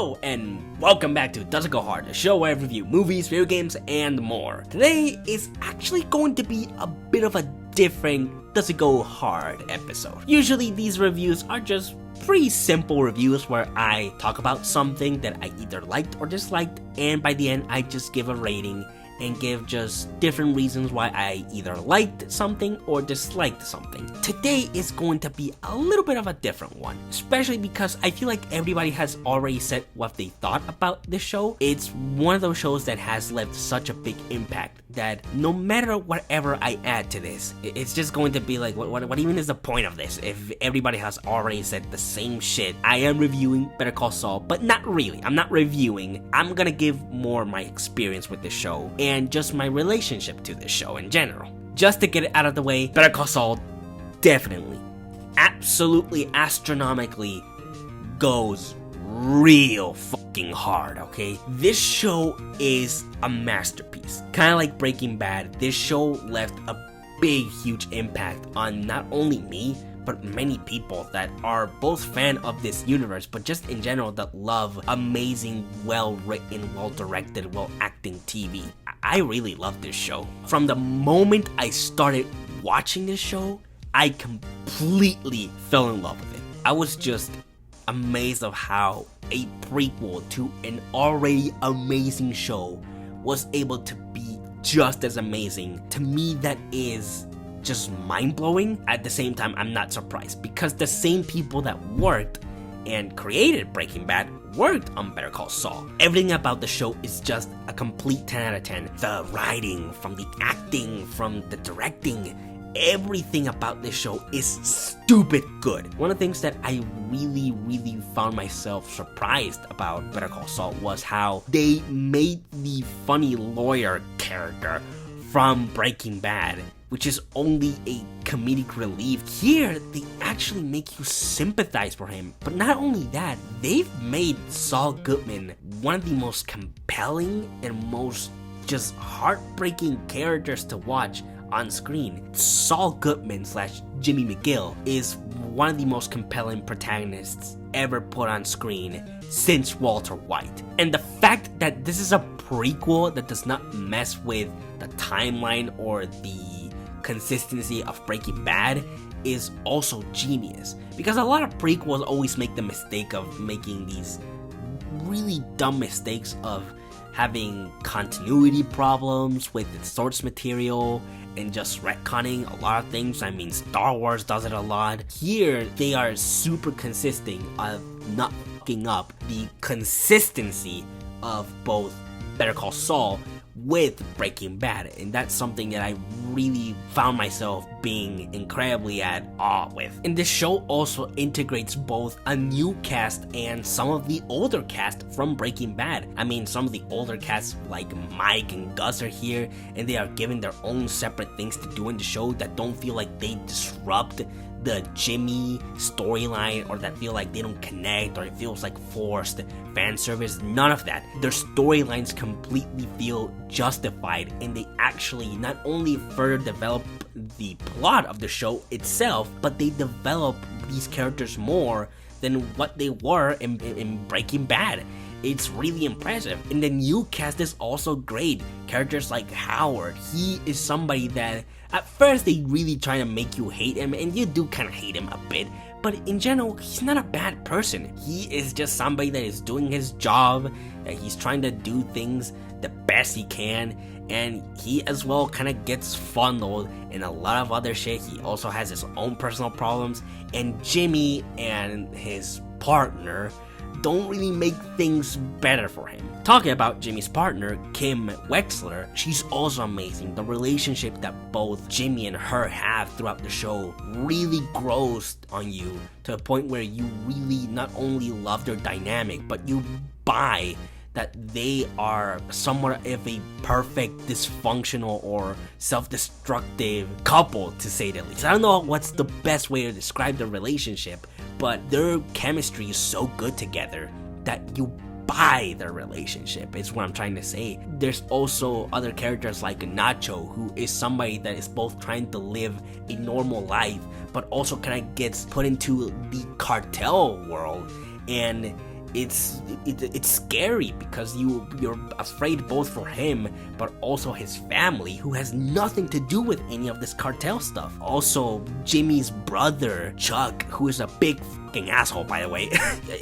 Hello and welcome back to Does It Go Hard, a show where I review movies, video games, and more. Today is actually going to be a bit of a different Does It Go Hard episode. Usually these reviews are just pretty simple reviews where I talk about something that I either liked or disliked, and by the end I just give a rating and give just different reasons why I either liked something or disliked something. Today is going to be a little bit of a different one, especially because I feel like everybody has already said what they thought about this show. It's one of those shows that has left such a big impact that no matter whatever I add to this, it's just going to be like, what even is the point of this if everybody has already said the same shit? I am reviewing Better Call Saul, but not really. I'm not reviewing. I'm gonna give more my experience with the show and just my relationship to this show in general. Just to get it out of the way, Better Call Saul definitely, absolutely, astronomically goes real fucking hard, okay? This show is a masterpiece. Kind of like Breaking Bad, this show left a big, huge impact on not only me, but many people that are both fan of this universe, but just in general that love amazing, well-written, well-directed, well-acting TV. I really love this show. From the moment I started watching this show, I completely fell in love with it. I was just amazed of how a prequel to an already amazing show was able to be just as amazing. To me, that is just mind-blowing. At the same time, I'm not surprised because the same people that worked and created Breaking Bad worked on Better Call Saul. Everything about the show is just a complete 10 out of 10. The writing, from the acting, from the directing, everything about this show is stupid good. One of the things that I really found myself surprised about Better Call Saul was how they made the funny lawyer character from Breaking Bad, which is only a comedic relief. Here, they actually make you sympathize for him. But not only that, they've made Saul Goodman one of the most compelling and most just heartbreaking characters to watch on screen. Saul Goodman / Jimmy McGill is one of the most compelling protagonists ever put on screen since Walter White. And the fact that this is a prequel that does not mess with the timeline or the consistency of Breaking Bad is also genius, because a lot of prequels always make the mistake of making these really dumb mistakes of having continuity problems with its source material and just retconning a lot of things. I mean, Star Wars does it a lot. Here, they are super consistent of not fucking up the consistency of both Better Call Saul with Breaking Bad, and that's something that I really found myself being incredibly at awe with. And this show also integrates both a new cast and some of the older cast from Breaking Bad. I mean, some of the older casts like Mike and Gus are here, and they are given their own separate things to do in the show that don't feel like they disrupt the Jimmy storyline, or that feel like they don't connect, or it feels like forced fan service. None of that. Their storylines completely feel justified, and they actually not only further develop the plot of the show itself, but they develop these characters more than what they were in Breaking Bad. It's really impressive. And the new cast is also great. Characters like Howard, he is somebody that at first they really try to make you hate him, and you do kind of hate him a bit, but in general, he's not a bad person. He is just somebody that is doing his job, that he's trying to do things the best he can, and he as well kind of gets funneled in a lot of other shit. He also has his own personal problems, and Jimmy and his partner don't really make things better for him. Talking about Jimmy's partner, Kim Wexler, she's also amazing. The relationship that both Jimmy and her have throughout the show really grows on you to a point where you really not only love their dynamic, but you buy that they are somewhat of a perfect dysfunctional or self-destructive couple, to say the least. I don't know what's the best way to describe their relationship, but their chemistry is so good together that you buy their relationship, is what I'm trying to say. There's also other characters like Nacho, who is somebody that is both trying to live a normal life, but also kind of gets put into the cartel world, and it's scary because you're afraid both for him, but also his family, who has nothing to do with any of this cartel stuff. Also, Jimmy's brother, Chuck, who is a big fucking asshole, by the way.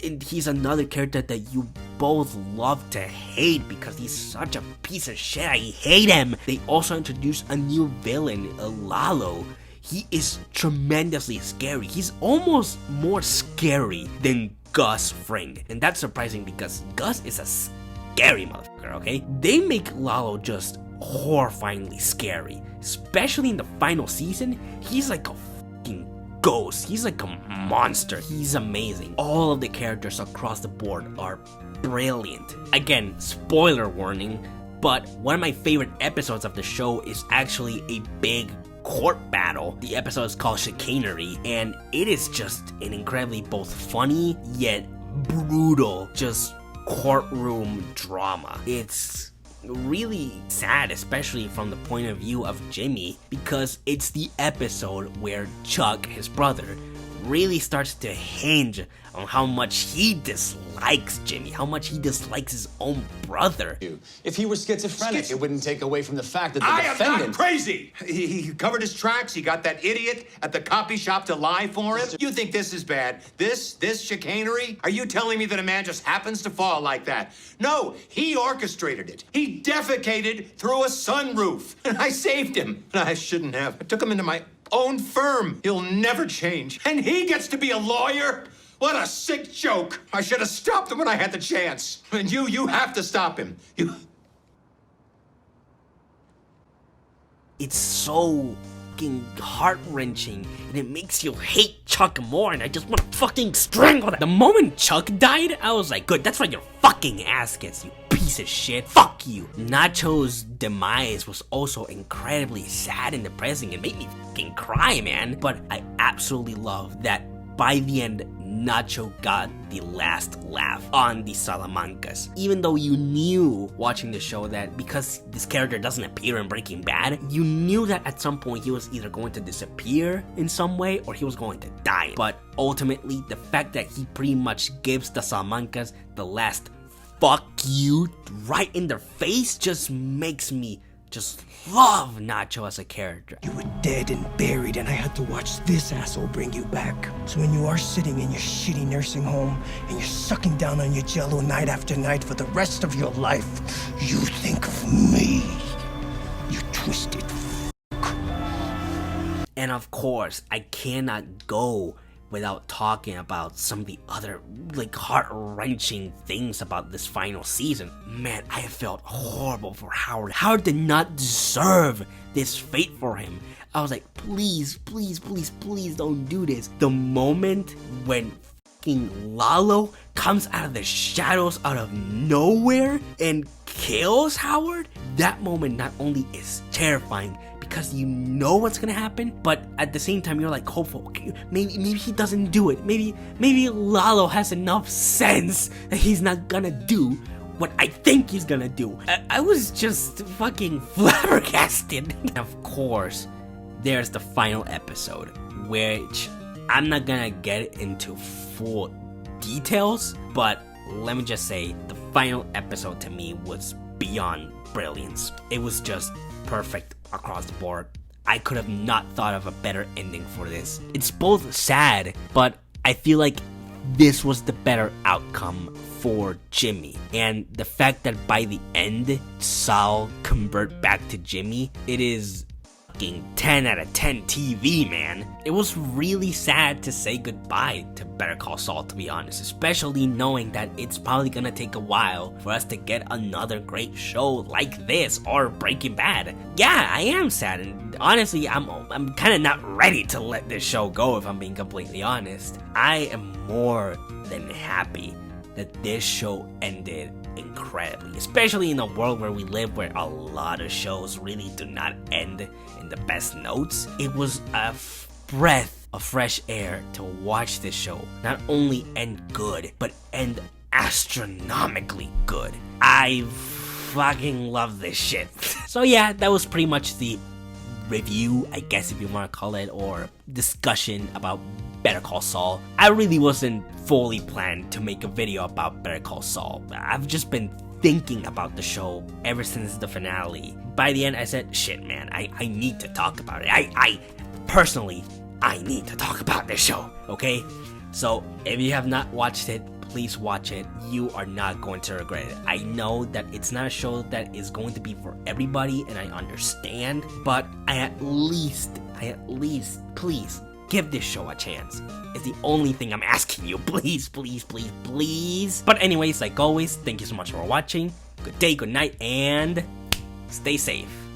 And he's another character that you both love to hate because he's such a piece of shit. I hate him. They also introduced a new villain, Lalo. He is tremendously scary. He's almost more scary than Gus Fring. And that's surprising because Gus is a scary motherfucker, okay? They make Lalo just horrifyingly scary. Especially in the final season, he's like a fucking ghost. He's like a monster. He's amazing. All of the characters across the board are brilliant. Again, spoiler warning, but one of my favorite episodes of the show is actually a big court battle. The episode is called Chicanery, and it is just an incredibly both funny yet brutal just courtroom drama. It's really sad, especially from the point of view of Jimmy, because it's the episode where Chuck, his brother, really starts to hinge on how much he dislikes Jimmy, how much he dislikes his own brother. If he were schizophrenic, it wouldn't take away from the fact that the defendant... I am not crazy! He covered his tracks, he got that idiot at the copy shop to lie for him. You think this is bad? This chicanery? Are you telling me that a man just happens to fall like that? No, he orchestrated it. He defecated through a sunroof, and I saved him. I shouldn't have. I took him into my own firm. He'll never change. And he gets to be a lawyer? What a sick joke. I should have stopped him when I had the chance. And you have to stop him. It's so fucking heart-wrenching, and it makes you hate Chuck more, and I just want to fucking strangle him. The moment Chuck died, I was like, good, that's what your fucking ass gets, you piece of shit. Fuck you. Nacho's demise was also incredibly sad and depressing. It made me fucking cry, man. But I absolutely love that by the end, Nacho got the last laugh on the Salamancas. Even though you knew watching the show that because this character doesn't appear in Breaking Bad, you knew that at some point he was either going to disappear in some way or he was going to die. But ultimately, the fact that he pretty much gives the Salamancas the last fuck you right in their face just makes me just love Nacho as a character. You were dead and buried, and I had to watch this asshole bring you back. So when you are sitting in your shitty nursing home and you're sucking down on your jello night after night for the rest of your life, you think of me. You twisted fuck. And of course, I cannot go without talking about some of the other like heart-wrenching things about this final season. Man, I felt horrible for Howard. Howard did not deserve this fate for him. I was like, please, please, please, please don't do this. The moment when fucking Lalo comes out of the shadows out of nowhere and kills Howard, that moment not only is terrifying because you know what's gonna happen, but at the same time you're like hopeful. Okay, maybe he doesn't do it. Maybe Lalo has enough sense that he's not gonna do what I think he's gonna do. I was just fucking flabbergasted. Of course, there's the final episode, which I'm not gonna get into full details, but let me just say the final episode to me was beyond brilliance. It was just perfect across the board. I could have not thought of a better ending for this. It's both sad, but I feel like this was the better outcome for Jimmy. And the fact that by the end, Sal convert back to Jimmy, it is fucking 10 out of 10 TV, man. It was really sad to say goodbye to Better Call Saul, to be honest, especially knowing that it's probably gonna take a while for us to get another great show like this or Breaking Bad. Yeah, I am sad, and honestly, I'm kind of not ready to let this show go, if I'm being completely honest. I am more than happy that this show ended incredibly, especially in a world where we live, where a lot of shows really do not end in the best notes. It was a breath of fresh air to watch this show not only end good, but end astronomically good. I fucking love this shit. So yeah, that was pretty much the review, I guess if you want to call it, or discussion about Better Call Saul. I really wasn't fully planned to make a video about Better Call Saul. I've just been thinking about the show ever since the finale. By the end, I said, shit, man, I need to talk about it. I personally need to talk about this show, okay? So, if you have not watched it, please watch it. You are not going to regret it. I know that it's not a show that is going to be for everybody, and I understand, but I at least, please, give this show a chance. It's the only thing I'm asking you. Please, please, please, please. But anyways, like always, thank you so much for watching. Good day, good night, and stay safe.